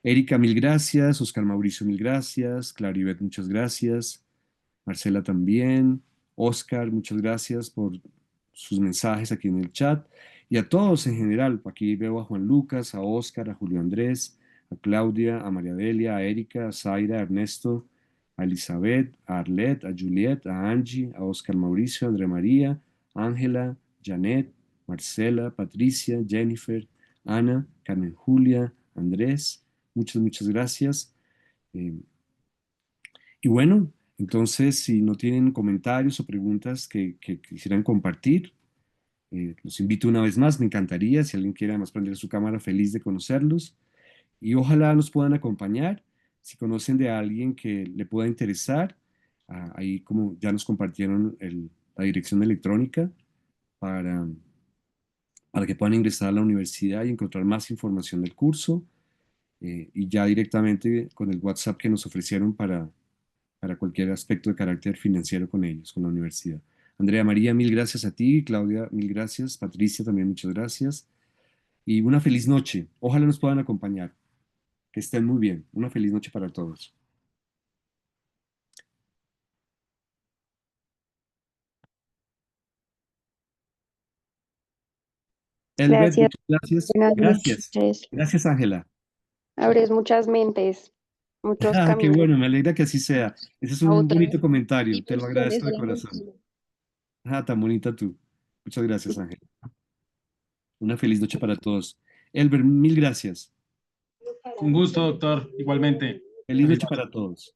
Speaker 1: Erika, mil gracias. Oscar Mauricio, mil gracias. Claribet, muchas gracias. Marcela también. Oscar, muchas gracias por sus mensajes aquí en el chat. Y a todos en general. Aquí veo a Juan Lucas, a Oscar, a Julio Andrés, a Claudia, a María Delia, a Erika, a Zaira, a Ernesto, a Elizabeth, a Arlet, a Juliet, a Angie, a Oscar Mauricio, a Andrea María, Ángela, Janet, Marcela, Patricia, Jennifer, Ana, Carmen Julia, Andrés. Muchas, muchas gracias. Eh, y bueno, entonces, si no tienen comentarios o preguntas que quisieran compartir, los invito una vez más. Me encantaría, si alguien quiere además prender su cámara, feliz de conocerlos. Y ojalá nos puedan acompañar. Si conocen de alguien que le pueda interesar, ahí como ya nos compartieron la dirección electrónica para, para que puedan ingresar a la universidad y encontrar más información del curso y ya directamente con el WhatsApp que nos ofrecieron para cualquier aspecto de carácter financiero con ellos, con la universidad. Andrea María, mil gracias a ti. Claudia, mil gracias. Patricia, también muchas gracias. Y una feliz noche. Ojalá nos puedan acompañar. Que estén muy bien. Una feliz noche para todos. Elbert,
Speaker 2: Gracias,
Speaker 1: muchas gracias.
Speaker 2: buenas
Speaker 1: Gracias.
Speaker 2: noches.
Speaker 1: Gracias, Ángela.
Speaker 2: Abres muchas mentes, muchos
Speaker 1: Ah, qué
Speaker 2: caminos
Speaker 1: bueno, me alegra que así sea. Ese es
Speaker 2: a
Speaker 1: un
Speaker 2: otras
Speaker 1: bonito comentario. Te lo
Speaker 2: dimensiones
Speaker 1: agradezco
Speaker 2: de
Speaker 1: de
Speaker 2: la
Speaker 1: corazón.
Speaker 2: mente.
Speaker 1: Ah, tan bonita tú. Muchas gracias, Ángela. Una feliz noche para todos. Elbert, mil gracias.
Speaker 3: Un gusto, doctor, igualmente.
Speaker 1: Feliz noche para todos.